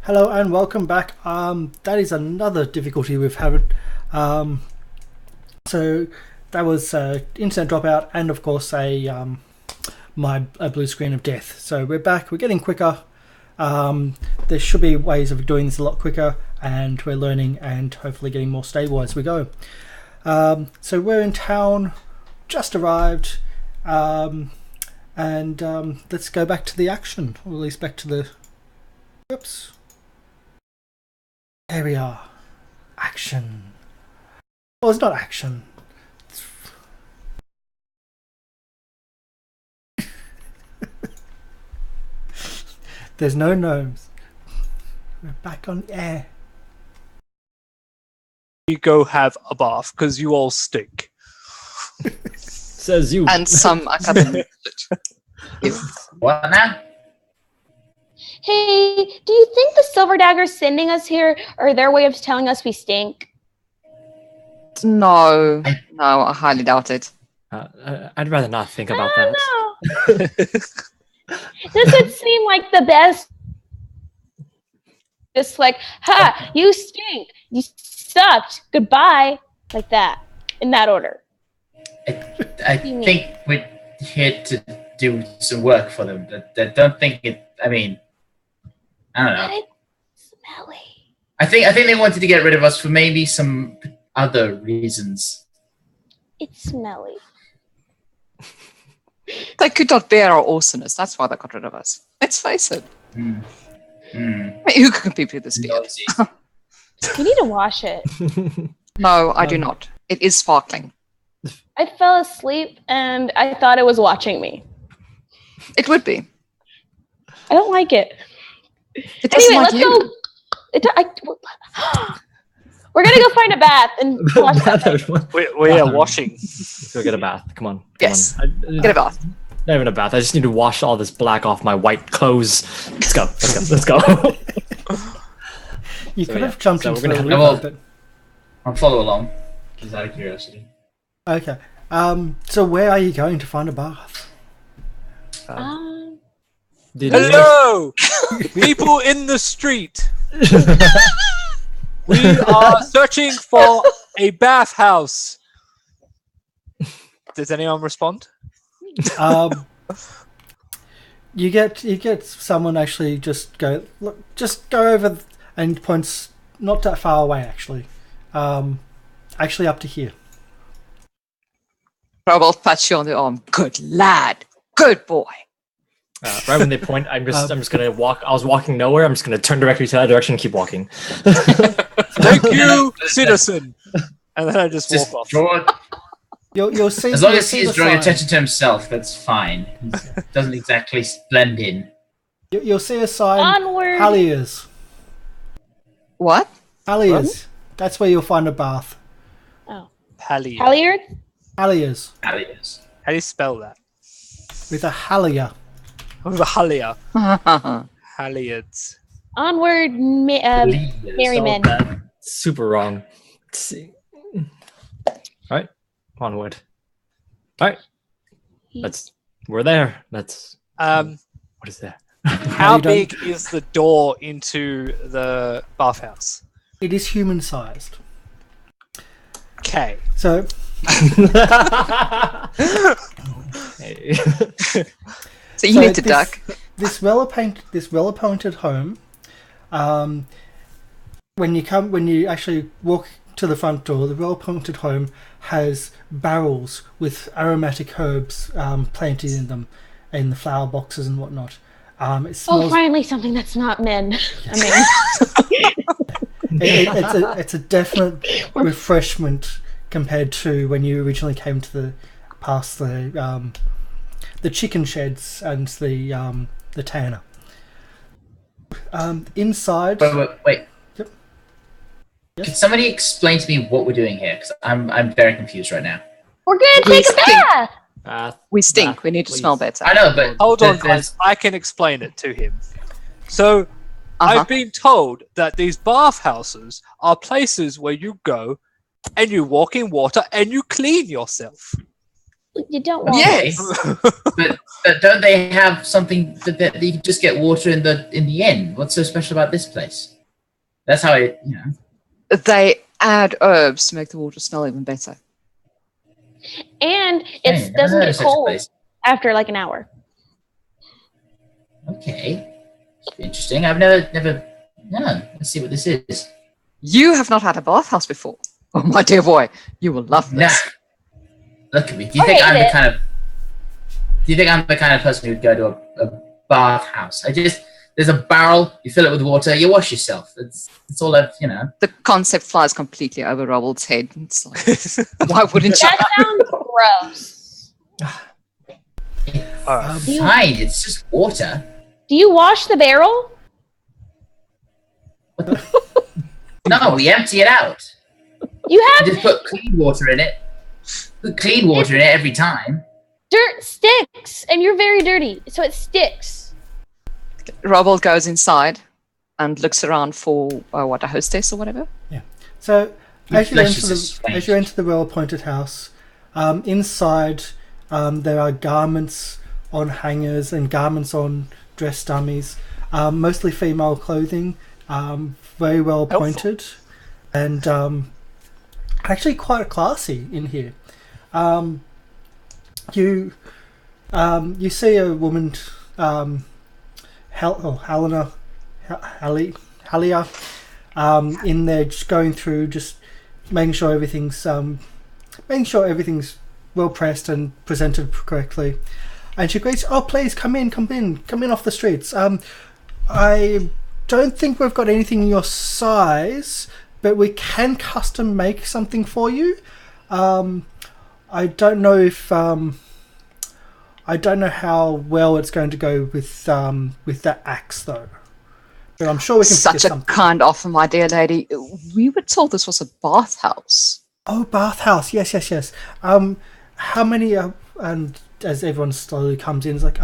Hello and welcome back. That is another difficulty we've had. So that was internet dropout and of course a blue screen of death. So we're back. We're getting quicker. There should be ways of doing this a lot quicker, and we're learning and hopefully getting more stable as we go. So we're in town, just arrived, and let's go back to the action, or at least back to the. Whoops. There we are. Action. Well, it's not action. There's no gnomes. We're back on air. You go have a bath because you all stink. Says you. And some are coming. What now? Hey, do you think the Silver Dagger's sending us here, or their way of telling us we stink? No, I highly doubt it. I'd rather not think about I that. don't know. This would seem like the best. Just like, ha, you stink, you sucked, goodbye, like that, in that order. I think we're here to do some work for them. I don't think it. I mean, I don't But know. it's smelly. I think they wanted to get rid of us for maybe some other reasons. It's smelly. They could not bear our awesomeness. That's why they got rid of us. Let's face it. Hmm. Who can compete with this beard? Noisy. You need to wash it. No, I do not. It is sparkling. I fell asleep and I thought it was watching me. It would be. I don't like it. It doesn't Anyway, like let's you. go. We're gonna go find a bath and wash that thing. We are washing. Let's go get a bath. Come on. Yes. On. Get a bath. Not even a bath. I just need to wash all this black off my white clothes. Let's go. Let's go. You So, could yeah. have jumped So into we're the gonna river, have- but I'll follow along. Just out of curiosity. okay. So where are you going to find a bath? Hello, people in the street. We are searching for a bathhouse. Does anyone respond? You get someone actually just go over and points not that far away actually, actually up to here. Robolt pats you on the arm. Good lad. Good boy. Right when they point, I'm just gonna walk. I was walking nowhere. I'm just gonna turn directly to that direction and keep walking. Thank you, citizen. And then I just walk off. You'll see. As long you'll as see he's the drawing sign. attention to himself, that's fine. He doesn't exactly blend in. You'll see a sign. Onward. Halliers. What? Halliers. That's where you'll find a bath. Oh, Halliard. Halliard. Halliers Alias. How do you spell that? with a hallier. With a hallier. Well, Halliards. Onward, merry men. Super wrong. Let's see. All right, onward. All right, we're there. Let's. What is that? How you don't- big is the door into the bathhouse? It is human-sized. Okay. So Hey. so you So need to this- duck. this well-appointed home. When you actually walk to the front door, the well-appointed home has barrels with aromatic herbs planted in them, in the flower boxes and whatnot. It Oh, smells. finally something that's not men. I mean, It's a definite refreshment compared to when you originally came to past the chicken sheds and the tanner. Inside. Wait. Yep. Yes? Can somebody explain to me what we're doing here? Because I'm very confused right now. we're gonna We take a stink. bath. We stink. Bath, We need to please. smell better. I know, but Hold on, there's- guys. I can explain it to him. So, Uh-huh. I've been told that these bathhouses are places where you go and you walk in water and you clean yourself. You don't want Yes, but don't they have something that you can just get water in the inn? What's so special about this place? That's how I, They add herbs to make the water smell even better. And Hey, it never doesn't heard get of such a cold place. after like an hour. Okay, interesting. I've never. No, let's see what this is. You have not had a bathhouse before. Oh, my dear boy, you will love Nah, this. look at me. Do you think I'm the kind of? Do you think I'm the kind of person who would go to a bathhouse? There's a barrel. You fill it with water. You wash yourself. It's all I've. The concept flies completely over Robble's head. It's like, why wouldn't you? That sounds gross. Fine. It's just water. Do you wash the barrel? No, we empty it out. You I have just put clean water in it. Put clean water in it every time. dirt sticks, and you're very dirty, so it sticks. Robble goes inside and looks around for a hostess or whatever. Yeah. So as you Flesh is enter the well-appointed house, inside there are garments on hangers and garments on dress dummies, mostly female clothing, very well appointed, and actually quite classy in here. You see a woman, Halia, in there, just going through, just making sure everything's well pressed and presented correctly. And she greets, "Oh, please come in off the streets. I don't think we've got anything your size, but we can custom make something for you. I don't know how well it's going to go with that axe though. But I'm sure we can Such a something." kind offer, my dear lady. We were told this was a bathhouse. Oh, bathhouse. Yes. How many? And as everyone slowly comes in, it's like,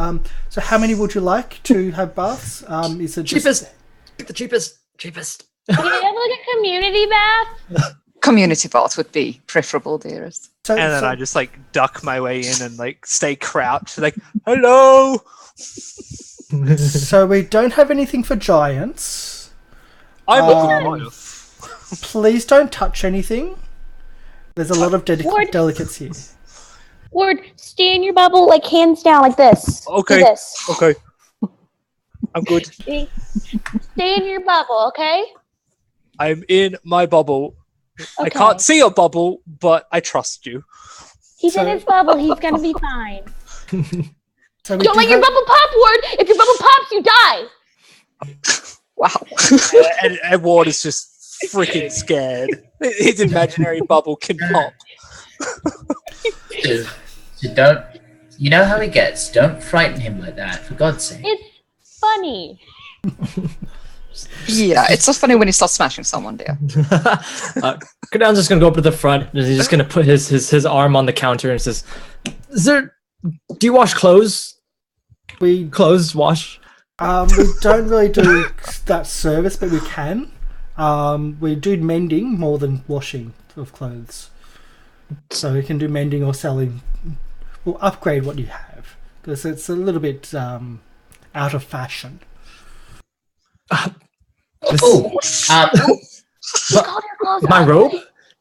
so how many would you like to have baths? Is it Cheapest. Pick the cheapest. Do you have like a community bath? Community bath would be preferable, dearest. So, And then I just like duck my way in and like stay crouched, like, hello. so we don't have anything for giants. I'm Um, a Please don't touch anything. There's a lot of Ward. delicates here. Ward, stay in your bubble, like hands down, like this. Okay. Do this. Okay. I'm good. Stay in your bubble, okay? I'm in my bubble. I Okay. can't see a bubble, but I trust you. He's So- in his bubble. He's gonna be fine. So we Don't do let your have- bubble pop, Ward. If your bubble pops, you die. Wow. And Ward is just freaking scared. His imaginary bubble can pop. So don't. You know how he gets. Don't frighten him like that, for God's sake. It's funny. Yeah, it's so funny when he starts smashing someone, dear. Kudan's just gonna go up to the front and he's just gonna put his arm on the counter and says, do you wash clothes? Clothes wash? We don't really do that service, but we can. We do mending more than washing of clothes. So we can do mending or selling. We'll upgrade what you have because it's a little bit out of fashion. Oh, He called your clothes My ugly. robe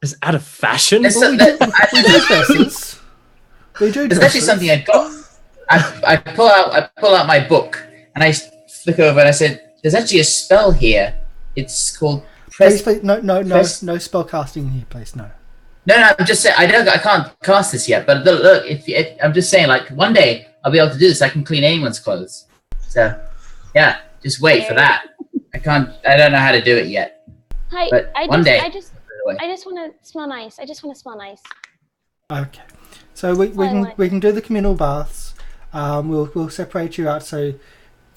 is out of fashion? There's Well, we do dresses. We do There's dresses. actually something I got. I pull out my book and I flick over and I said, "There's actually a spell here. It's called Please, no Press- spell casting in here, please. No. No, I'm just saying I can't cast this yet. But look, if I'm just saying, like one day I'll be able to do this. I can clean anyone's clothes. So yeah, just wait for that. I don't know how to do it yet. But one day. I just want to smell nice. I just want to smell nice. Okay. So we I can like we can do the communal baths. We'll separate you out so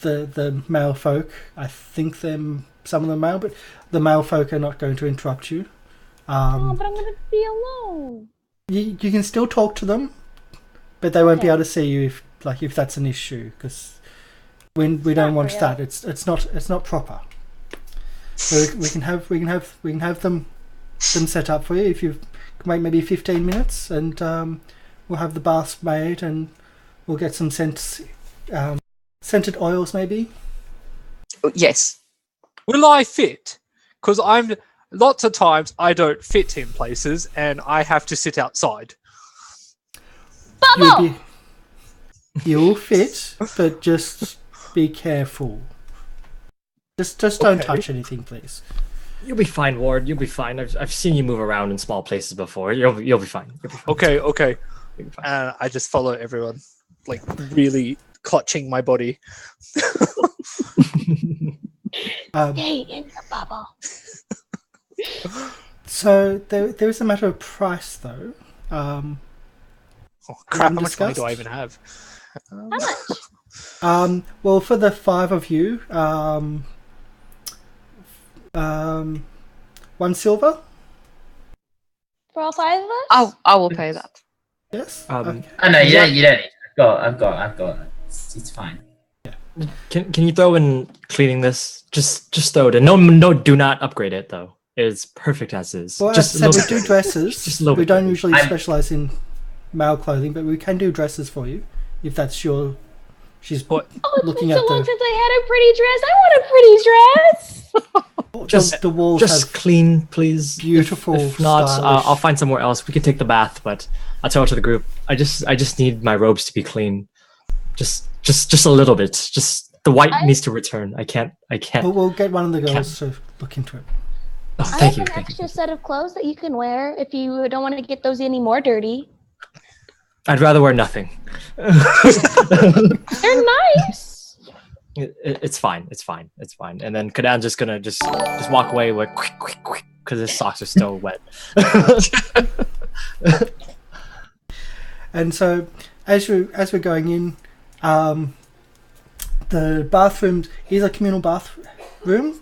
the male folk. I think some of them male, but the male folk are not going to interrupt you. Oh, but I'm gonna be alone. You can still talk to them, but they won't be able to see you if that's an issue because we don't want real. that. It's not proper. So we can have them set up for you if you can wait maybe 15 minutes and we'll have the baths made, and we'll get some scented oils, maybe. Yes. Will I fit? Because lots of times I don't fit in places, and I have to sit outside. Bubble! You'll fit, but just be careful. Just don't touch anything, please. You'll be fine, Ward. You'll be fine. I've seen you move around in small places before. You'll be fine. You'll be fine. Okay. You'll be fine. And I just follow everyone, like really clutching my body. Stay in the bubble. So there is a matter of price, though. Oh crap! How much money discussed? do I even have? How much? Well, for the 5 of you, 1 silver. For all 5 of us? I will pay that. Yes. Um, Oh no, you don't need. I've got. It's fine. Can you throw in cleaning this? Just throw it in. No, do not upgrade it though. It's perfect as is. Well, just as I said, we do dresses. Just a little we bit. don't usually I'm- specialize in male clothing, but we can do dresses for you if that's your. She's What? Oh, it's looking been at so long the- since I had a pretty dress. I want a pretty dress. the walls Just have clean, please. beautiful, If not, stylish- I'll find somewhere else. We can take the bath, but I'll tell it to the group. I just need my robes to be clean. Just a little bit. Just the white needs to return. I can't. We'll get one of the girls to look into it. Oh, I thank have you. an Thank you. extra set of clothes that you can wear if you don't want to get those any more dirty. I'd rather wear nothing. They're nice. It's fine. It's fine. And then Kadan's just gonna just walk away with quick, because his socks are still wet. And so, as we're going in, the bathroom is a communal bathroom.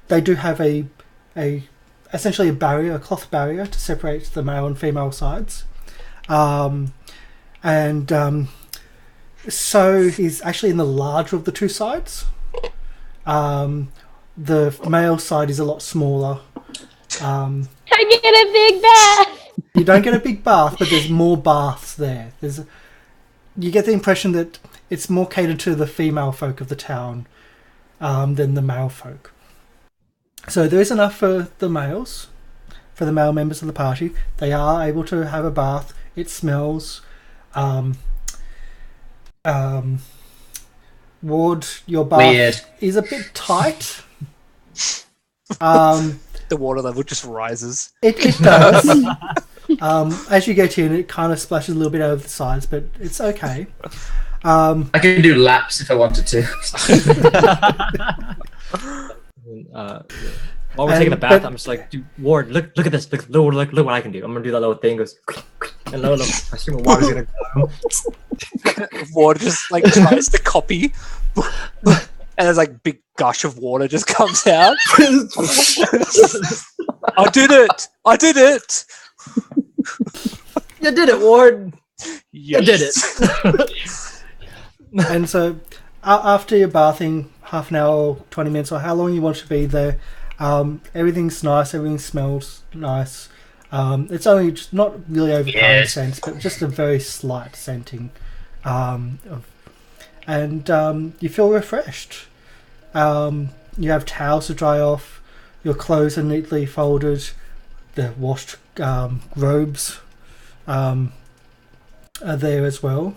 They do have essentially a cloth barrier to separate the male and female sides, so he's actually in the larger of the two sides. The male side is a lot smaller. I get a big bath. You don't get a big bath, but there's more baths there. You get the impression that it's more catered to the female folk of the town than the male folk. So there is enough for the males, for the male members of the party. They are able to have a bath. It smells. Ward, your bath Weird. is a bit tight. The water level just rises. It does. As you get in, it kind of splashes a little bit over the sides, but it's okay. I can do laps if I wanted to. While we're taking a bath, but- I'm just like, dude, Ward, look at this. Look what I can do. I'm gonna do that little thing. Goes and look. I assume water's gonna go. Water just like tries to copy, and there's like big gush of water just comes out. I did it! You did it, Ward. Yes. You did it. And so, after your bathing, half an hour or 20 minutes, or how long you want to be there, everything's nice, everything smells nice. It's only just not really overpowering scents, but just a very slight scenting. You feel refreshed. You have towels to dry off, your clothes are neatly folded, the washed robes are there as well.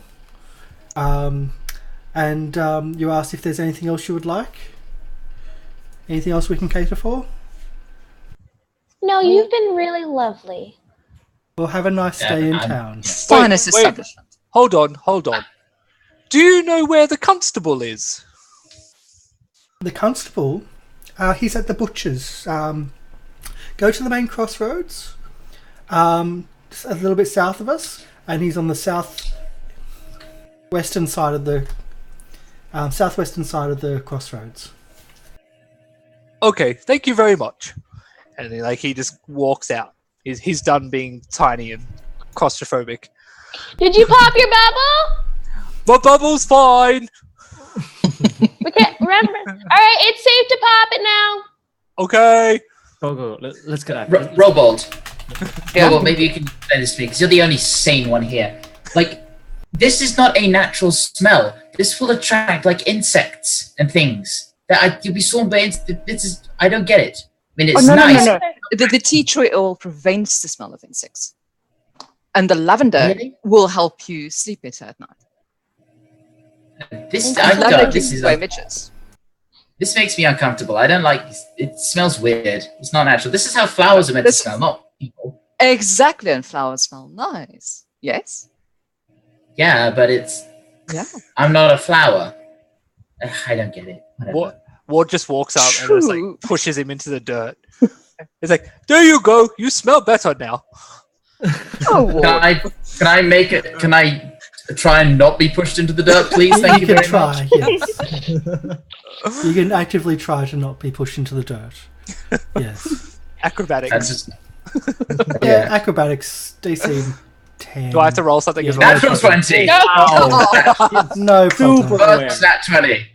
You asked if there's anything else you would like? Anything else we can cater for? No, you've been really lovely. Well, have a nice stay in I'm- town. Finest wait. establishment. Hold on. Do you know where the constable is? The constable, he's at the butcher's. Go to the main crossroads, just a little bit south of us, and he's on the southwestern side of the crossroads. Okay, thank you very much. And then, he just walks out. He's done being tiny and claustrophobic. Did you pop your bubble? My bubble's fine. We can't remember. All right, it's safe to pop it now. Okay. Go. Let's get out. Robold. Yeah, well, maybe you can explain this to me, because you're the only sane one here. Like, this is not a natural smell. This will attract, like, insects and things. You'll be swarmed by insects. I don't get it. I mean, it's nice. No. The tea tree oil prevents the smell of insects. And the lavender will help you sleep better at night. This makes me uncomfortable. I don't like it. Smells weird. It's not natural. This is how flowers are meant to smell, not people. Exactly, and flowers smell nice. Yes? Yeah, but it's... Yeah. I'm not a flower. I don't get it. Whatever. Ward just walks up and just like pushes him into the dirt. He's like, "There you go. You smell better now." Oh, Ward. Can I make it? Can I try and not be pushed into the dirt, please? Thank you very much. Yes. You can actively try to not be pushed into the dirt. Yes. Acrobatics. Yeah, acrobatics DC 10. Do I have to roll something as well? Natural 20. No problem. First nat 20.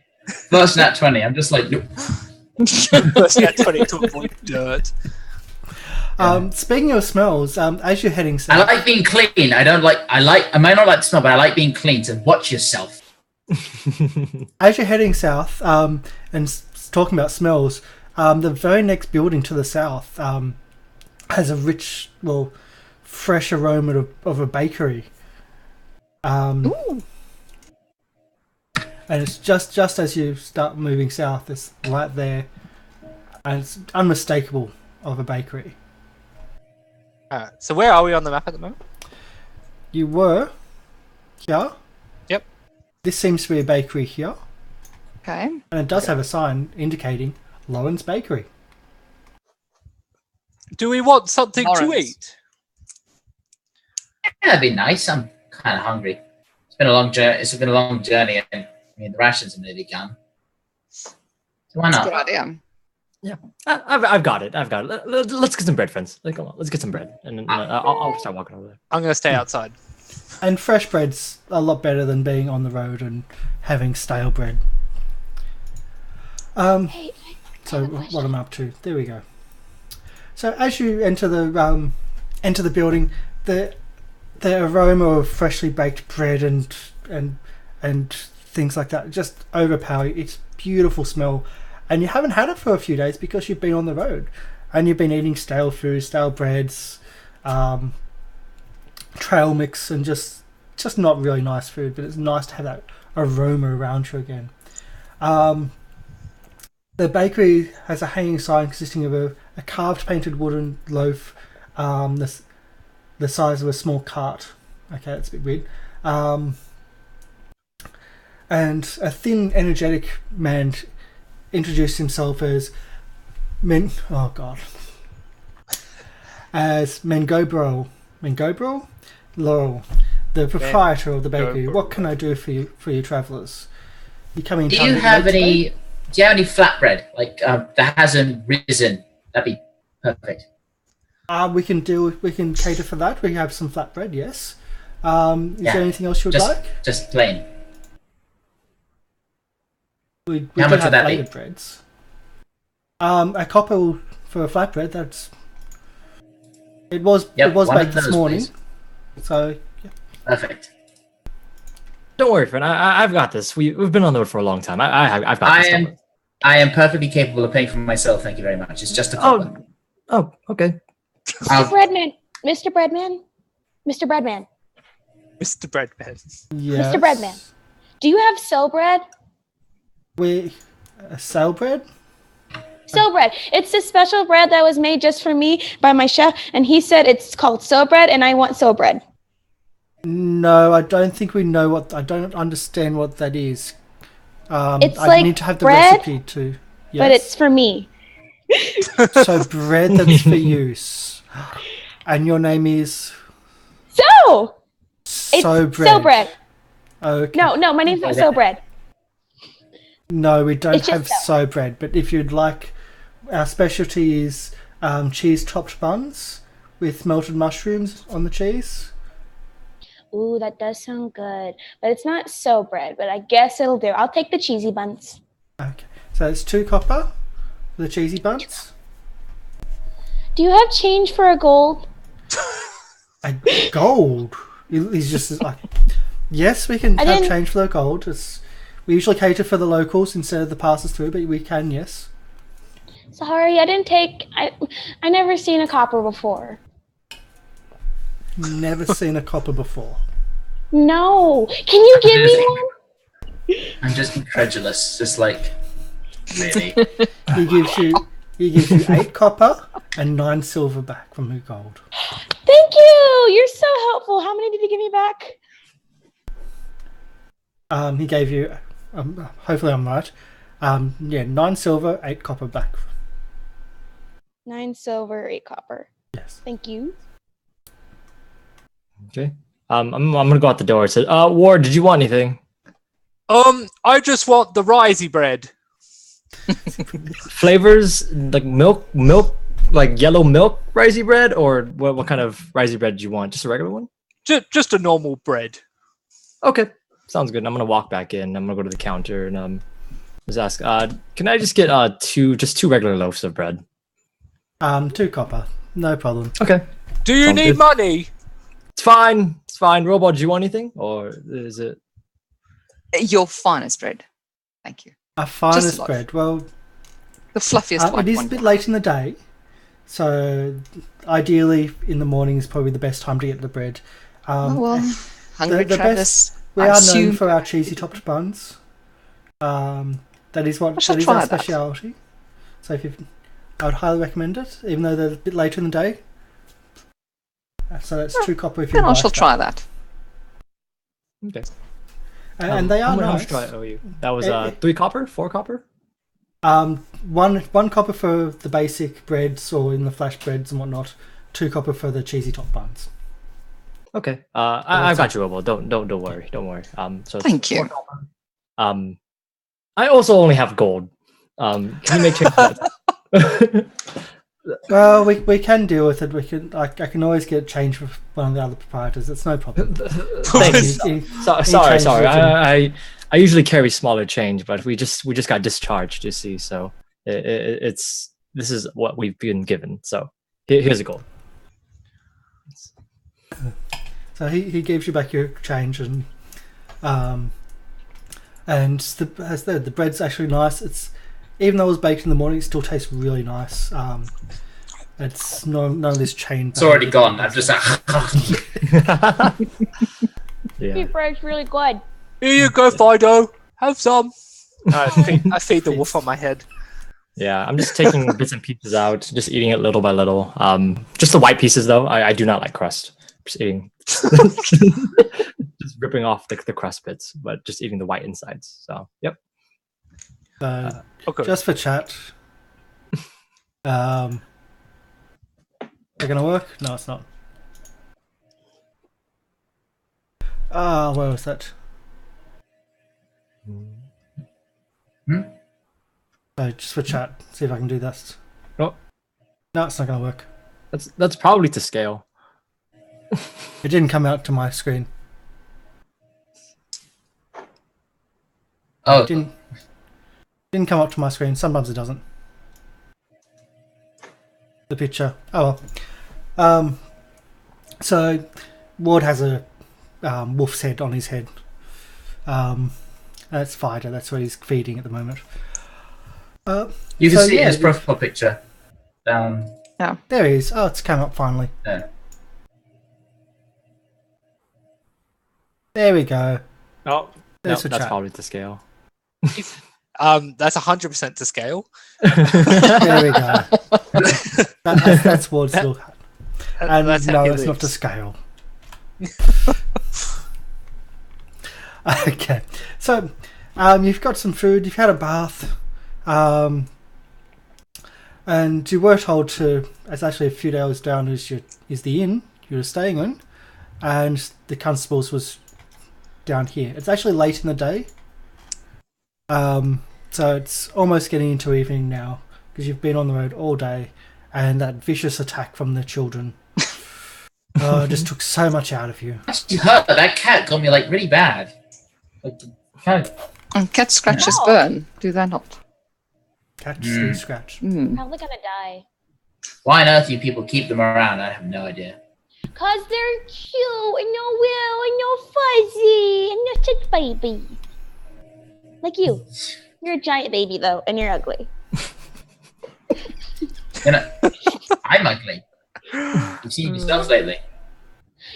First nat 20. I'm just like, nope. First nat 20 to avoid dirt. Speaking of smells, as you're heading south, I like being clean. I might not like the smell, but I like being clean. So watch yourself. As you're heading south, talking about smells, the very next building to the south has a rich, fresh aroma of a bakery. Ooh. And it's just as you start moving south, there's light there, and it's unmistakable of a bakery. Alright, so where are we on the map at the moment? You were here. Yep. This seems to be a bakery here. Okay. And it does have a sign indicating Lauren's Bakery. Do we want something to Lawrence. eat? Yeah, that'd be nice. I'm kind of hungry. It's been a long journey. And the rations are nearly gone. So why That's a not? good idea. Yeah, I've got it. Let's get some bread, friends. Come on, let's get some bread, and then I'll start walking over there. I'm going to stay outside. And fresh bread's a lot better than being on the road and having stale bread. So what am I up to? There we go. So as you enter the building, the aroma of freshly baked bread and things like that just overpower you. It's beautiful smell, and you haven't had it for a few days because you've been on the road and you've been eating stale food, stale breads, trail mix, and just not really nice food. But it's nice to have that aroma around you again. The bakery has a hanging sign consisting of a carved painted wooden loaf, the size of a small cart. Okay, that's a bit weird. And a thin, energetic man introduced himself as as Mengobro Laurel, the proprietor of the bakery. What can I do for you travellers? You coming? Do you have any flatbread that hasn't risen? That'd be perfect. We can cater for that. We have some flatbread. Yes. Is there anything else you would like? Just plain. We How much would that be? Breads. A copper for a flatbread. It was baked this morning. Please. So yeah. Perfect. Don't worry, friend. I've got this. We've been on the road for a long time. I've got this. I am perfectly capable of paying for myself. Thank you very much. It's just a copper. Oh, okay. Mr. Breadman. Mr. Breadman. Mr. Breadman. Yes. Mr. Breadman. Do you have cell bread? Cell bread? Cell bread. It's a special bread that was made just for me by my chef, and he said it's called cell bread, and I want cell bread. No, I don't think we know I don't understand what that is. It's I like need to have the bread, recipe too. Yes. but it's for me. So bread that's for use. And your name is? It's bread. Cell bread. Okay. No, my name's not Cell bread. No, we don't It's have just so bread, but if you'd like, our specialty is cheese topped buns with melted mushrooms on the cheese. Ooh, that does sound good. But it's not so bread, but I guess it'll do. I'll take the cheesy buns. Okay. So it's 2 copper for the cheesy buns. Do you have change for a gold? Gold. He's just like, yes, we can have change for the gold. We usually cater for the locals instead of the passers through, but we can, yes. Sorry, I didn't take. I never seen a copper before. Never seen a copper before. No. Can you give me one? I'm just incredulous. Just like, really? He gives you 8 copper and 9 silver back from the gold. Thank you. You're so helpful. How many did he give me back? He gave you. Hopefully, I'm right. 9 silver, 8 copper back. 9 silver, 8 copper. Yes. Thank you. Okay. I'm gonna go out the door. So, Ward, did you want anything? I just want the risey bread. Flavors like milk, like yellow milk risey bread, or what kind of risey bread do you want? Just a regular one? Just a normal bread. Okay, sounds good. I'm gonna walk back in. I'm gonna go to the counter and just ask. Can I just get two regular loaves of bread? 2 copper, no problem. Okay. Do you Sounds need good. money? It's fine. It's fine. Robot, do you want anything, or is it? Your finest bread. Thank you. A finest loaf. bread. Well, The fluffiest white it is one. a bit late in the day, so ideally in the morning is probably the best time to get the bread. Oh, well, hungry the Travis. We I are known assume- for our cheesy topped buns. That is I shall our try that. speciality. So I would highly recommend it, even though they're a bit later in the day. So that's 2 copper if you Then I like shall that. try that. Okay. And they are how nice. much do I owe you? That was 3 copper, 4 copper. One copper for the basic breads or in the flash breads and whatnot. 2 copper for the cheesy top buns. Okay. I got you, Robo. Don't worry. Don't worry. So it's Thank you. 4 copper. I also only have gold. Can you make change for that? Well, we can deal with it. I can always get change for one of the other proprietors. It's no problem. Thanks. Sorry. I usually carry smaller change, but we just got discharged. You see, so this is what we've been given. So here's a gold. So he gives you back your change and the bread's actually nice. It's even though it was baked in the morning, it still tastes really nice. It's none of this chain. It's already gone. I'm just Yeah. Your bread's really good. Here you go, Fido. Have some. I feed the wolf on my head. Yeah, I'm just taking bits and pieces out, just eating it little by little. Just the white pieces, though. I do not like crust. Just eating, just ripping off the crust bits, but just eating the white insides. So, yep. Okay. Just for chat. They're gonna work? No, it's not. Where was that? So just for chat, see if I can do this. Oh. No, it's not gonna work. That's probably to scale. It didn't come out to my screen. Oh, It didn't come up to my screen. Sometimes it doesn't. The picture. Oh well. So Ward has a wolf's head on his head. That's Fido. That's what he's feeding at the moment. you can so, see yeah, his profile picture. Down There he is. Oh, it's come up finally. there. There we go. Oh, No, There's that's a chat. probably to scale. that's 100% to scale. There we go. That's Ward's look. And That's how no, he it's not lives. to scale. Okay, so you've got some food. You've had a bath, and you were told to. It's actually a few doors down. Is the inn you were staying in, and the constables was down here. It's actually late in the day, so it's almost getting into evening now because you've been on the road all day, and that vicious attack from the children. It just took so much out of you. You hurt. That cat got me like really bad. Like, kind of. And cat scratches No. burn. Do they not? Catch, squeeze, scratch. Mm. Probably gonna die. Why on earth you people keep them around? I have no idea. Cause they're cute and no will and no fuzzy and no such baby. Like you. You're a giant baby though, and you're ugly. I'm ugly. You've seen yourselves lately.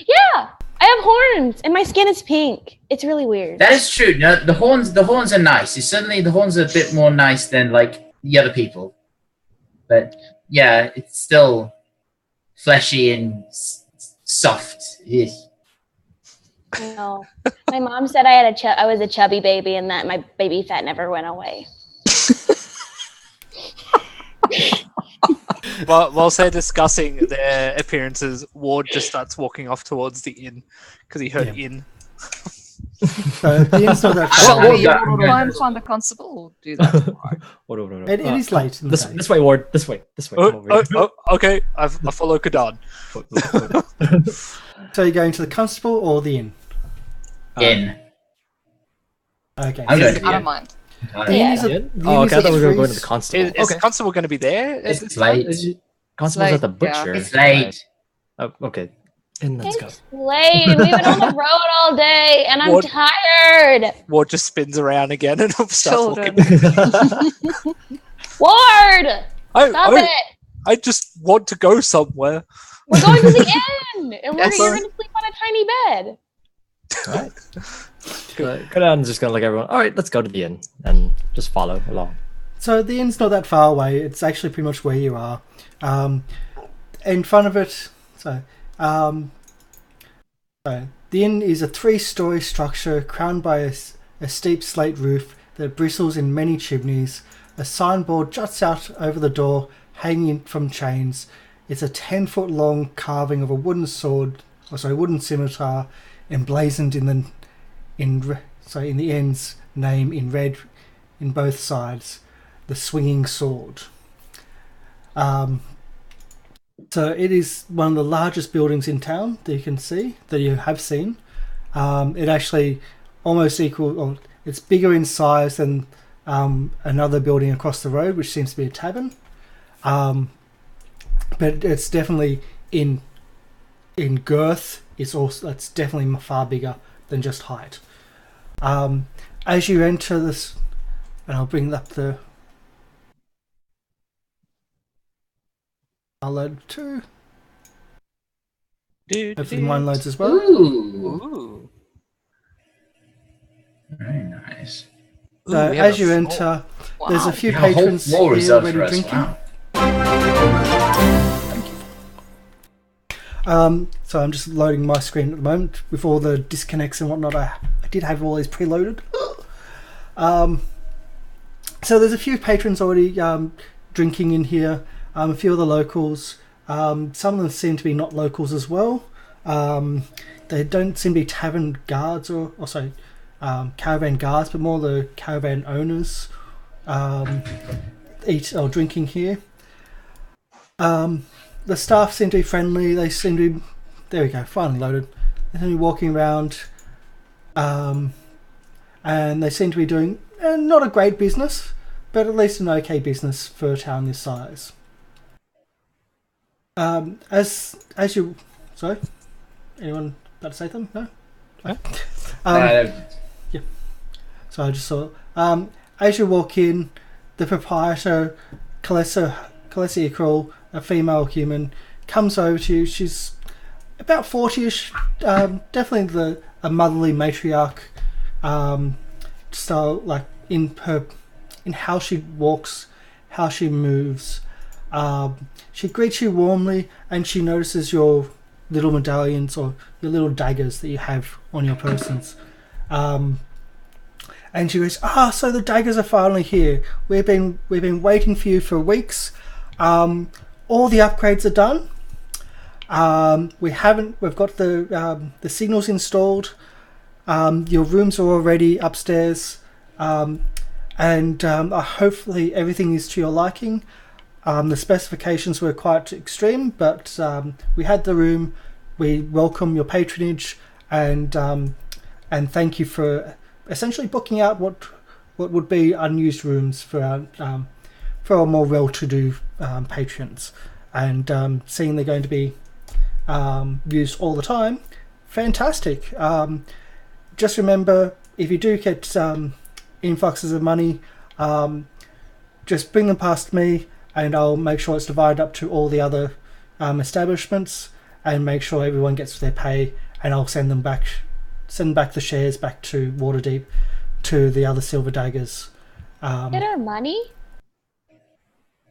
Yeah, I have horns and my skin is pink. It's really weird. That is true. No, the horns are nice. It's certainly the horns are a bit more nice than like the other people. But yeah, it's still fleshy and soft. Ugh. No, my mom said I was a chubby baby and that my baby fat never went away. Whilst they're discussing their appearances, Ward just starts walking off towards the inn because he heard inn. So the inn's not that Shall far. we try and find the constable or do that tomorrow? It is late in the day. This way, Ward. This way. Okay. I follow Kadan. So you're going to the constable or the inn? In. Okay. I'm going to I the don't mind. The inn is a- the inn Oh, is okay. I thought we were a going to the freeze. constable. Is the constable going to be there? It's late. Constable's at the It's late, butcher. It's late. Oh, okay. And let's go. It's late. We've been on the road all day and I'm What? tired. Ward just spins around again and starts Children. walking. Ward, stop it. I just want to go somewhere. We're going to the inn and you're Yes. going to sleep on a tiny bed. Alright. Kadan's just gonna look at everyone. All right, let's go to the inn and just follow along. So the inn's not that far away. It's actually pretty much where you are. In front of it, so the inn is a 3-story structure crowned by a steep slate roof that bristles in many chimneys. A signboard juts out over the door, hanging from chains. It's a 10-foot long carving of a wooden wooden scimitar, emblazoned in the end's name in red in both sides. The swinging sword. So it is one of the largest buildings in town that you have seen. It actually almost it's bigger in size than another building across the road, which seems to be a tavern. But it's definitely in girth. It's definitely far bigger than just height. As you enter this, and I'll bring up the. I'll load 2. Hopefully mine loads as well. Ooh. Very nice. So we have as a you floor. enter, there's a few You have a whole patrons floor here reserved already for us. drinking. Wow. So I'm just loading my screen at the moment with all the disconnects and whatnot. I did have all these preloaded. So there's a few patrons already drinking in here. A few of the locals. Some of them seem to be not locals as well. They don't seem to be tavern guards or caravan guards, but more the caravan owners eat or drinking here. The staff seem to be friendly. They seem to be... There we go, finally loaded. They seem to be walking around. And they seem to be doing not a great business, but at least an okay business for a town this size. As you... Sorry? Anyone about to say something? No? Yeah. So I just saw... as you walk in, the proprietor, Kalesa Ikrul, a female human, comes over to you. She's about 40ish, definitely a motherly matriarch style, like in how she walks, how she moves. She greets you warmly, and she notices your little medallions or your little daggers that you have on your persons. And she goes, so the daggers are finally here. We've been waiting for you for weeks. All the upgrades are done. We've got the signals installed. Your rooms are already upstairs. And hopefully everything is to your liking. The specifications were quite extreme, but we had the room. We welcome your patronage and thank you for essentially booking out what would be unused rooms for our more well-to-do patrons. And seeing they're going to be used all the time, fantastic. Just remember, if you do get influxes of money, just bring them past me, and I'll make sure it's divided up to all the other establishments, and make sure everyone gets their pay, and I'll send back the shares back to Waterdeep, to the other Silver Daggers. Get our money?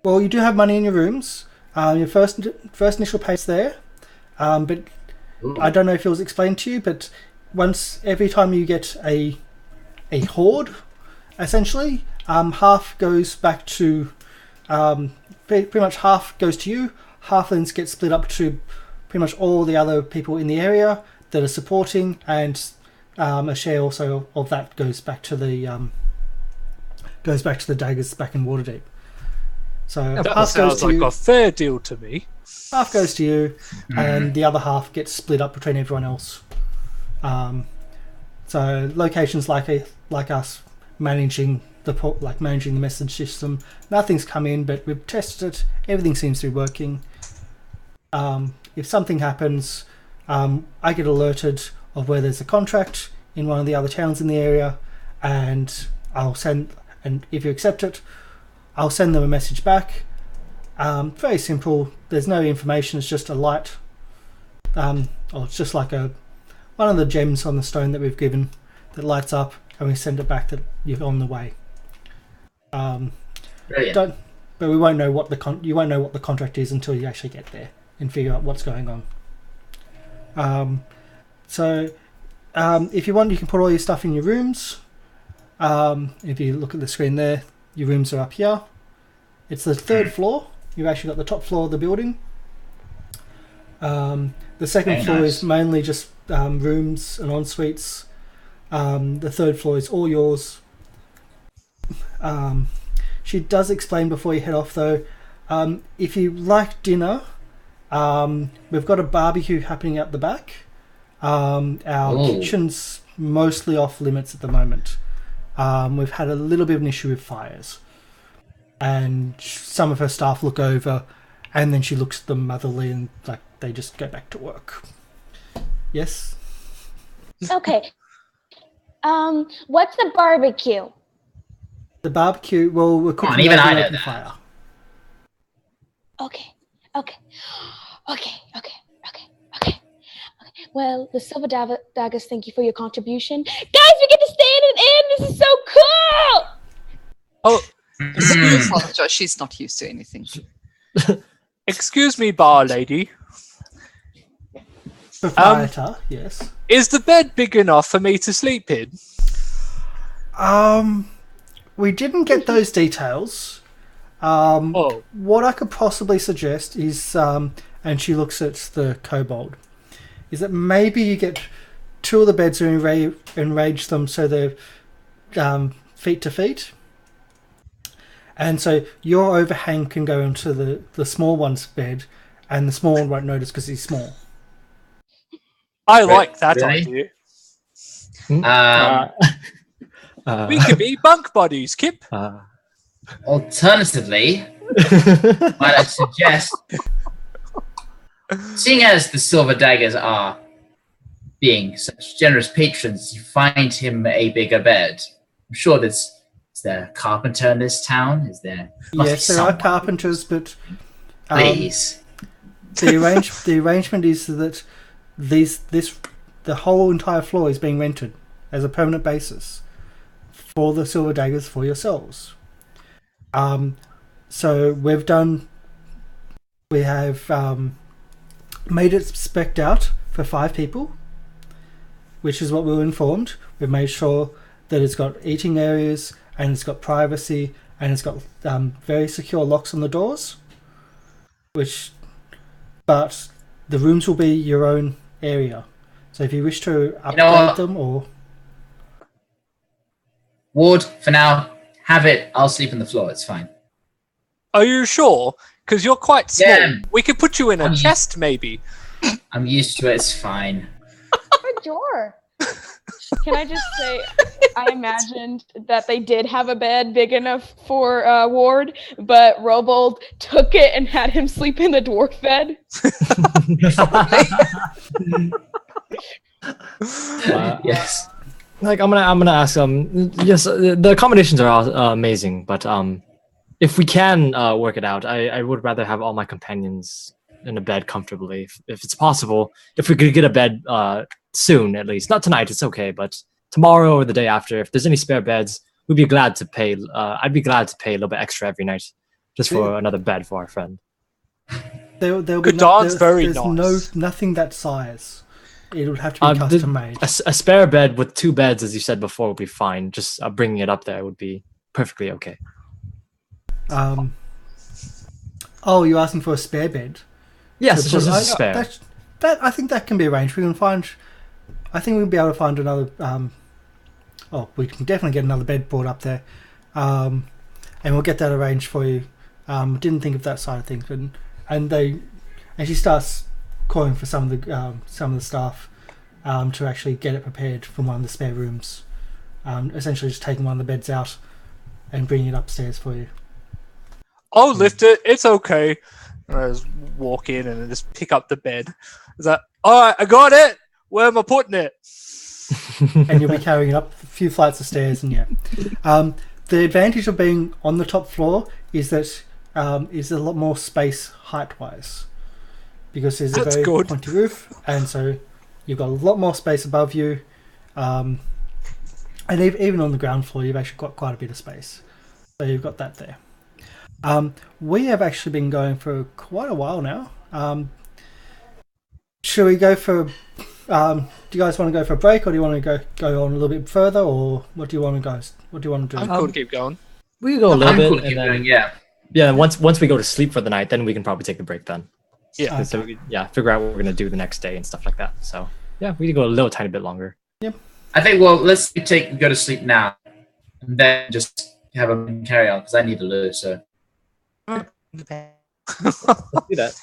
Well, you do have money in your rooms. Your first initial pay's there, but I don't know if it was explained to you, but every time you get a hoard, essentially, half goes back to pretty much half goes to you. Half then gets split up to pretty much all the other people in the area that are supporting, and a share also of that goes back to the daggers back in Waterdeep. So That half goes sounds to like you, a fair deal to me. half goes to you, and the other half gets split up between everyone else. So locations like us managing the message system, nothing's come in, but we've tested it. Everything seems to be working. If something happens, I get alerted of where there's a contract in one of the other towns in the area, and if you accept it, I'll send them a message back. Very simple. There's no information. It's just a light, or it's just like one of the gems on the stone that we've given that lights up, and we send it back that you're on the way. Brilliant. But we won't know what you won't know what the contract is until you actually get there and figure out what's going on. So if you want, you can put all your stuff in your rooms. If you look at the screen there, your rooms are up here. It's the 3rd floor. You've actually got the top floor of the building. The 2nd floor is mainly just rooms and en-suites. The 3rd floor is all yours. She does explain before you head off, though, if you like dinner, we've got a barbecue happening out the back. Our kitchen's mostly off limits at the moment. We've had a little bit of an issue with fires, and some of her staff look over, and then she looks at them motherly, and they just go back to work. Yes? Okay. What's the barbecue? The barbecue, well, we're cooking even over I an know open that. fire. Okay. Well, the Silver Daggers, thank you for your contribution. Guys, we get to stay in an inn! This is so cool! Oh, Apologize, she's not used to anything. excuse me, bar lady. Proprietor, yes. Is the bed big enough for me to sleep in? We didn't get those details. What I could possibly suggest is, and she looks at the kobold, is that maybe you get 2 of the beds and enrage them so they're feet to feet. And so your overhang can go into the small one's bed, and the small one won't notice because he's small. I like that Really? idea. We could be bunk buddies, Kip. Alternatively, might I suggest, seeing as the Silver Daggers are being such generous patrons, you find him a bigger bed. I'm sure is there a carpenter in this town? Is there? Yes, there are carpenters, but Please. the arrangement is that the whole entire floor is being rented as a permanent basis for the Silver Daggers for yourselves. So we have made it spec'd out for 5 people, which is what we were informed. We've made sure that it's got eating areas, and it's got privacy, and it's got very secure locks on the doors. But the rooms will be your own area. So if you wish to upgrade them or... Ward, for now, have it. I'll sleep on the floor. It's fine. Are you sure? Because you're quite small. Yeah. We could put you in a chest, maybe. I'm used to it. It's fine. Good drawer. Can I just say, I imagined that they did have a bed big enough for Ward, but Robold took it and had him sleep in the dwarf bed. Yes. Like I'm gonna ask. Yes, the accommodations are amazing, but if we can work it out, I would rather have all my companions in a bed comfortably, if it's possible. If we could get a bed soon, at least not tonight, it's okay, but tomorrow or the day after, if there's any spare beds, we'd be glad to pay. I'd be glad to pay a little bit extra every night, just for another bed for our friend. There'll be Godon's very there's nice. nothing that size. It would have to be custom made. A spare bed with 2 beds, as you said before, would be fine. Just bringing it up there would be perfectly okay. Oh, you're asking for a spare bed? Yes, it's just a spare. I think that can be arranged. We can find. I think we'll be able to find another. We can definitely get another bed brought up there, and we'll get that arranged for you. Didn't think of that side of things, and she starts calling for some of the staff to actually get it prepared from one of the spare rooms. Essentially, just taking one of the beds out and bringing it upstairs for you. I'll lift it. It's okay. And I just walk in and just pick up the bed. Is that all right? I got it. Where am I putting it? And you'll be carrying it up a few flights of stairs, and the advantage of being on the top floor is that is a lot more space height-wise, because there's a very pointy roof, and so you've got a lot more space above you, and even on the ground floor, you've actually got quite a bit of space. So you've got that there. We have actually been going for quite a while now. Should we go for? Do you guys want to go for a break, or do you want to go on a little bit further, or what do you want to go? What do you want to do? I'm cool to keep going. We can go a little bit, Cool, and then going, yeah. Once we go to sleep for the night, then we can probably take the break then. Yeah. So figure out what we're gonna do the next day and stuff like that. So yeah, we can go a little tiny bit longer. Yep. I think let's go to sleep now, and then just have a carry on because I need to lose. So. Let's do that.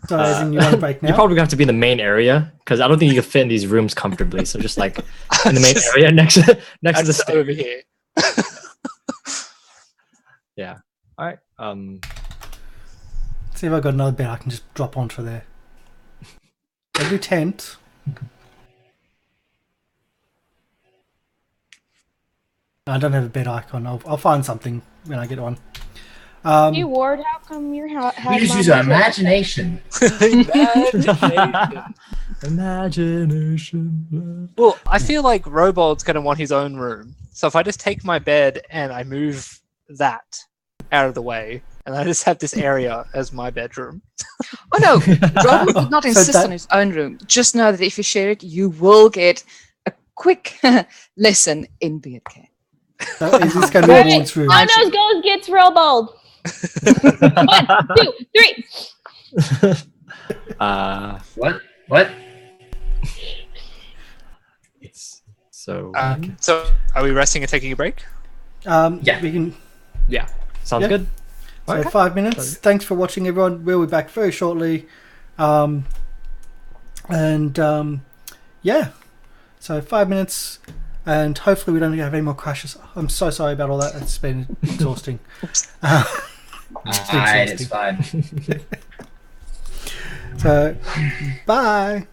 So as in you want to break now? You probably have to be in the main area because I don't think you can fit in these rooms comfortably. So just like in the main area next to the stairs over here. Yeah. All right. See if I've got another bed I can just drop onto there. I'll do tent. I don't have a bed icon. I'll find something when I get one. Hey Ward, how come you're We just use our imagination. Imagination. Well, I feel like Robold's going to want his own room. So if I just take my bed and I move that out of the way, and I just have this area as my bedroom. Oh no, Robold did not insist on his own room. Just know that if you share it, you will get a quick lesson in beard care. So is this going to be Ward's room? On those goes gets Robold. 1, 2, 3. What? So So are we resting and taking a break? Yeah. We can. yeah, sounds good. So Okay. 5 minutes. Thanks for watching, everyone. We'll be back very shortly. So 5 minutes, and hopefully we don't have any more crashes. I'm so sorry about all that. It's been exhausting. It's fine. So, bye.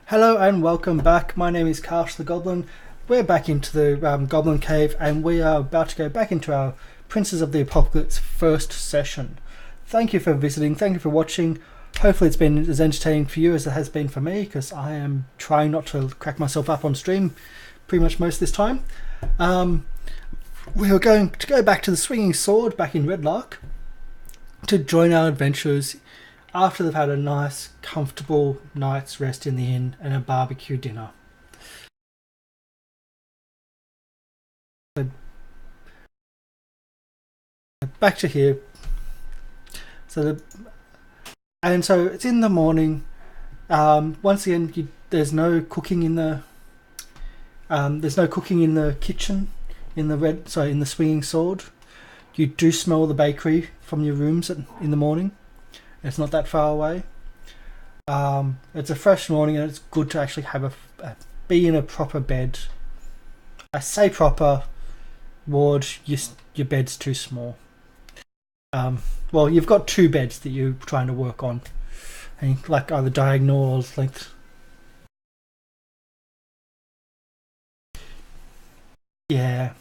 Hello and welcome back. My name is Karsh the Goblin. We're back into the Goblin Cave and we are about to go back into our Princes of the Apocalypse first session. Thank you for visiting, thank you for watching. Hopefully it's been as entertaining for you as it has been for me, because I am trying not to crack myself up on stream pretty much most of this time. We are going to go back to the Swinging Sword back in Red Lark to join our adventurers after they've had a nice, comfortable night's rest in the inn and a barbecue dinner. So, back to here. So it's in the morning. Once again, there's no cooking in the kitchen in the Swinging Sword. You do smell the bakery from your rooms in the morning. It's not that far away. It's a fresh morning and it's good to actually have be in a proper bed. I say proper, Ward, your bed's too small. Well, you've got two beds that you're trying to work on, and like either diagonal or length. Yeah.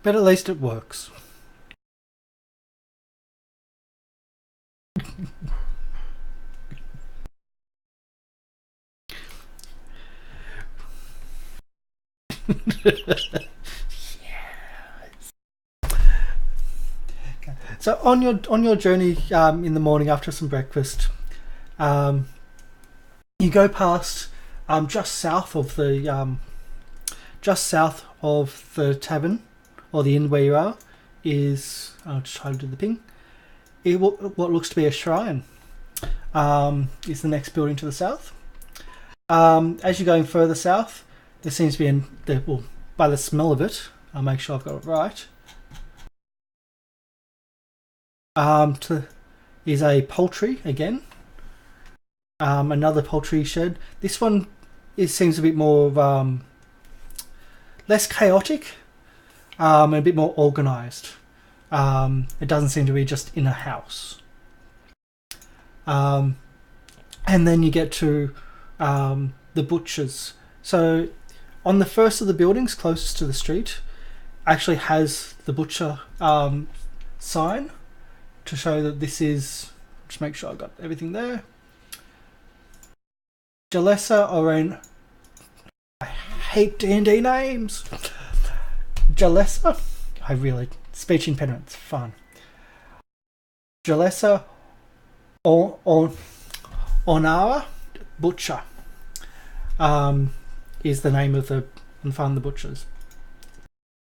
But at least it works. So on your journey in the morning after some breakfast, you go past just south of the tavern or the inn where you are is, I'll just try to do the ping. What looks to be a shrine is the next building to the south. As you're going further south, there seems to be by the smell of it, I'll make sure I've got it right. Is a poultry again. Another poultry shed. This one seems a bit more less chaotic, and a bit more organised. It doesn't seem to be just in a house. And then you get to the butchers. So on the first of the buildings closest to the street actually has the butcher sign to show that this is, just make sure I've got everything there. Jalessa Oren, I hate D&D names. Jalessa, speech impediments, fun. Jalessa Onara Butcher is the name of the butchers.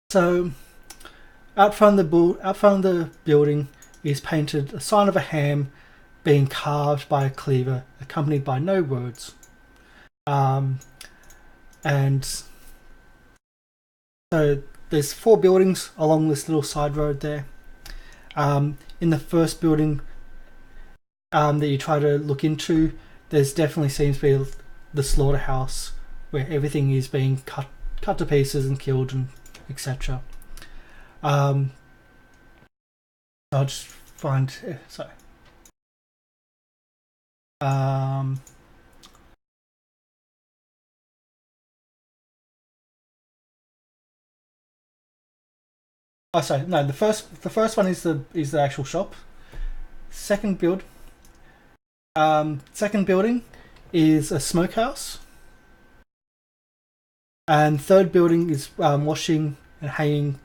So out front of the building is painted a sign of a ham being carved by a cleaver, accompanied by no words. And so there's 4 buildings along this little side road there. In the first building that you try to look into, there's definitely seems to be the slaughterhouse where everything is being cut to pieces and killed and etc. I'll just find sorry. Oh, sorry. No, the first one is the actual shop. Second building is a smokehouse, and third building is washing and hanging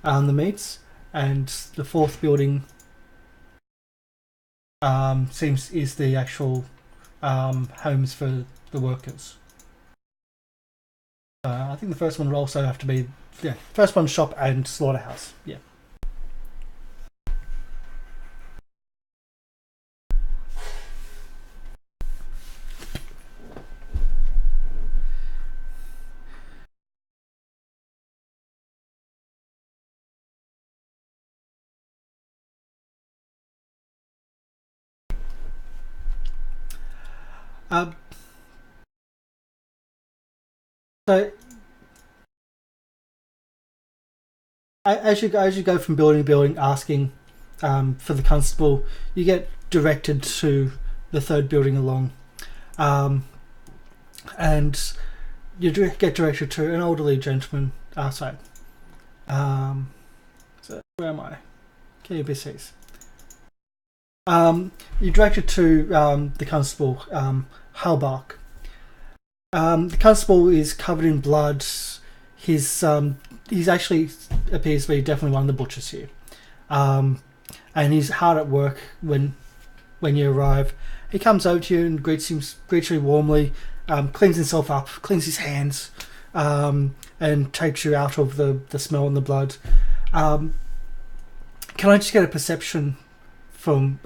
the meats, and the fourth building is the actual homes for the workers. I think the first one would also have to be first one shop and slaughterhouse. Yeah. So as you go from building to building, asking for the constable, you get directed to the third building along, and you get directed to an elderly gentleman. So where am I? KBCs. You're directed to the constable, Halbark. The constable is covered in blood. He's actually appears to be definitely one of the butchers here, and he's hard at work when you arrive. He comes over to you and greets you warmly, cleans himself up, cleans his hands, and takes you out of the smell and the blood. Can I just get a perception from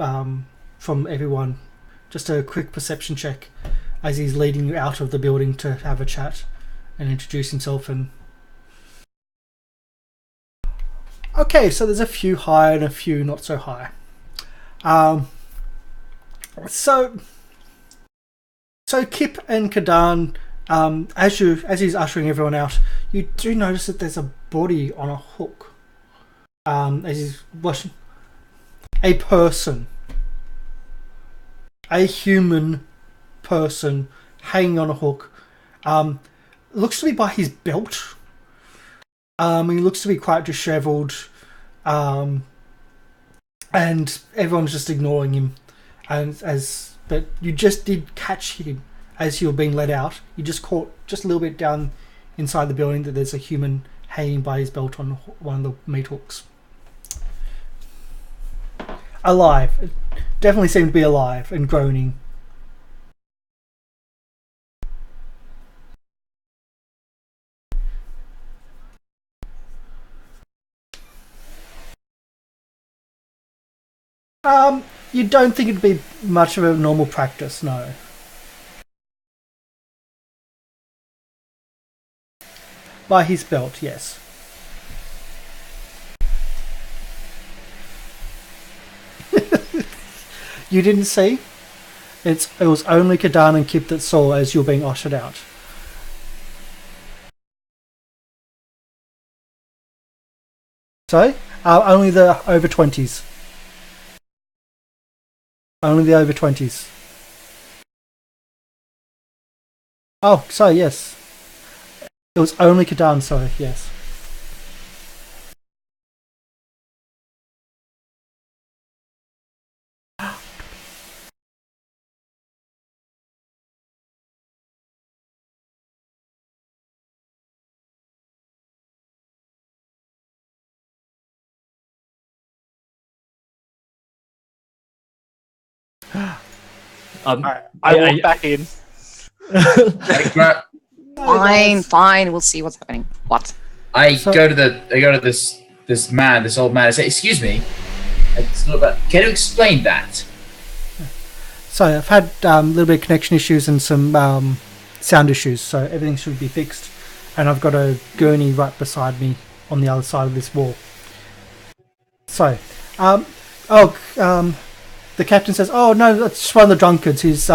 everyone? Just a quick perception check as he's leading you out of the building to have a chat and introduce himself. And okay, so there's a few high and a few not so high. So Kip and Kadan, as he's ushering everyone out, you do notice that there's a body on a hook. As he's washing, a person, a human person hanging on a hook. Looks to be by his belt. He looks to be quite dishevelled, and everyone's just ignoring him. But you just did catch him as you were being let out. You just caught just a little bit down inside the building that there's a human hanging by his belt on one of the meat hooks. Alive. It definitely seemed to be alive and groaning. You don't think it'd be much of a normal practice, no. By his belt, yes. You didn't see? It was only Kadan and Kip that saw as you were being ushered out. So, only the over 20s. Only the over 20s. Oh, so yes. It was only Kadan, sorry, yes. I walk back in. Fine. We'll see what's happening. What? I go to this old man. I say, "Excuse me. Can you explain that?" So I've had a little bit of connection issues and some sound issues, so everything should be fixed. And I've got a gurney right beside me on the other side of this wall. So, the captain says, "Oh no, that's just one of the drunkards. He's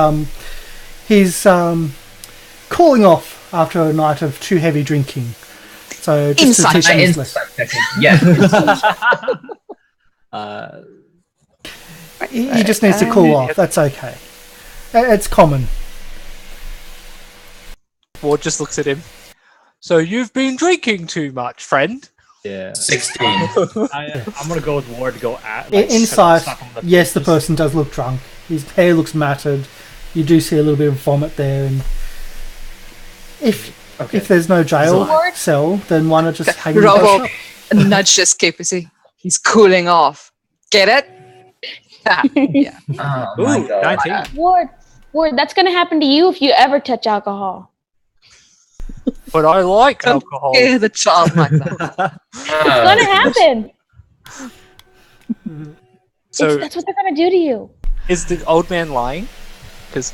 cooling off after a night of too heavy drinking. So just to teach him his lesson." Yeah. He just needs to cool off. That's okay. It's common. Ward just looks at him. So you've been drinking too much, friend? Yeah. 16. I'm gonna go with Ward to go at insight. Yes, the person does look drunk. His hair looks matted. You do see a little bit of vomit there, and if there's no jail cell, then why not just hang him Robo up? nudge just Kip. He's cooling off. Get it? Yeah. Oh my god. 19. Ward, that's gonna happen to you if you ever touch alcohol. But I like alcohol. Scare the child like that. It's gonna happen. So That's what they're gonna do to you. is the old man lying? Because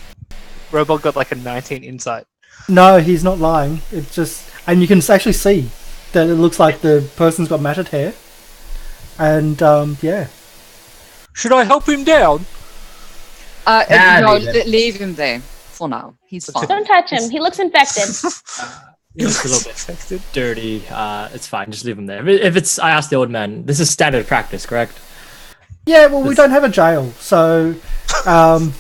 Robot got like a 19 insight. No, he's not lying. It's just, and you can actually see that it looks like the person's got matted hair, and yeah. Should I help him down? No, leave him there for now. He's fine. Don't touch him. He looks infected. He looks a little bit dirty. It's fine. Just leave him there. If it's, I asked the old man. This is standard practice, correct? Yeah, well, we don't have a jail, so we don't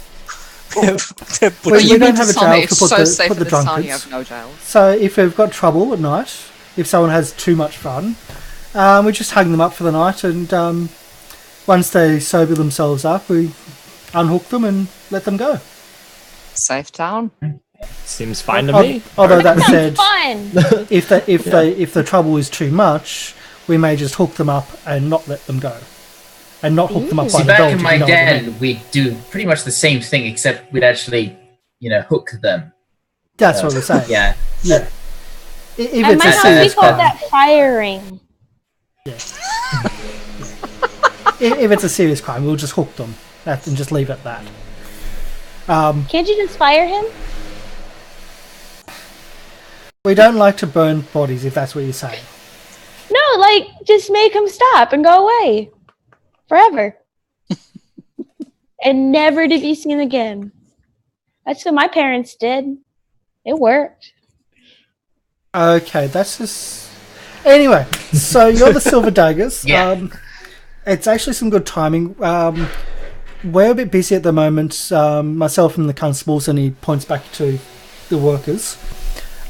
have a jail to put the drunkards. No jail. So if we've got trouble at night, if someone has too much fun, we just hang them up for the night, and once they sober themselves up, we unhook them and let them go. Safe town. Seems fine to me. Although that said, Fun. if the trouble is too much, we may just hook them up and not let them go, and not hook them up by See, the back belt. in if my you know what I den, mean. we'd do pretty much the same thing, except we'd actually, hook them. That's what we're saying. Yeah. Yeah. If At it's my a house, we serious call crime, that firing. if it's a serious crime, we'll just hook them and just leave it at that. Can't you just fire him? We don't like to burn bodies, if that's what you're saying. No, like, just make him stop and go away. Forever. And never to be seen again. That's what my parents did. It worked. Okay, that's just... Anyway, so you're the Silver Daggers. Yeah. It's actually some good timing. We're a bit busy at the moment, myself and the constables, and he points back to the workers.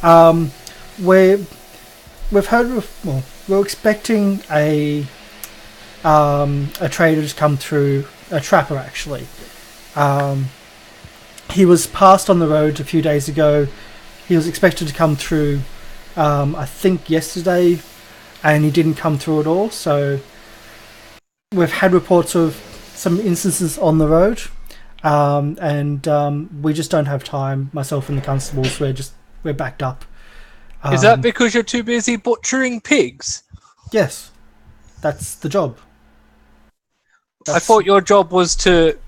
We're expecting a trader to come through, a trapper actually. He was passed on the road a few days ago. He was expected to come through, I think yesterday, and he didn't come through at all. So we've had reports of some instances on the road, and we just don't have time. Myself and the constables, we're backed up. Is that because you're too busy butchering pigs? Yes, that's the job. I thought your job was to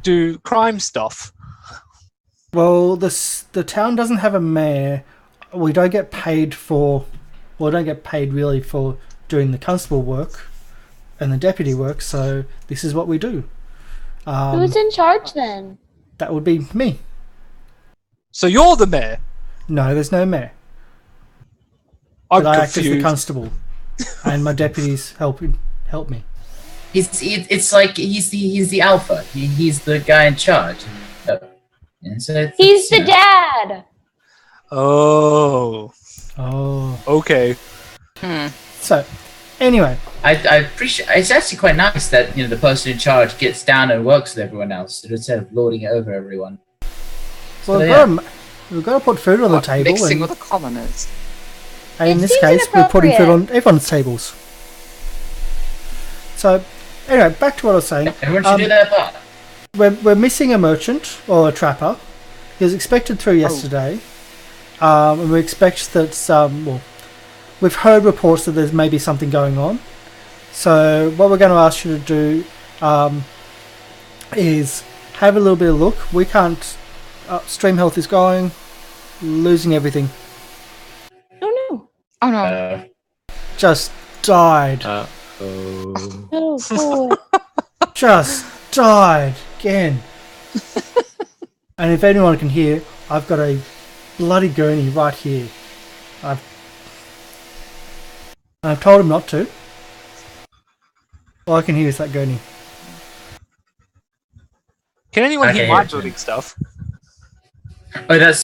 do crime stuff. Well, the town doesn't have a mayor. We don't get paid really for doing the constable work and the deputy work. So this is what we do. Who's in charge then? That would be me. So you're the mayor? No, there's no mayor. I'm But I act as the confused. constable, and my deputies help me. It's like he's the alpha. He's the guy in charge. And so He's the dad. Oh. Oh. Okay. So, anyway. I appreciate. It's actually quite nice that the person in charge gets down and works with everyone else instead of lording it over everyone. Well, So, we've got to put food on the table. Mixing And, with the commoners. and in It this seems case, we're putting food on inappropriate. everyone's tables. So, anyway, back to what I was saying. everyone should do their part. We're missing a merchant or a trapper. He was expected through yesterday, and we expect that we've heard reports that there's maybe something going on. So what we're going to ask you to do is have a little bit of look. We can't. Stream health is going, losing everything. Oh no. Oh no. Just died. Oh. Oh boy. Just died again. And if anyone can hear, I've got a bloody gurney right here. I've told him not to. All I can hear is that gurney. Can anyone Okay, hear my yeah. building stuff? Oh, that's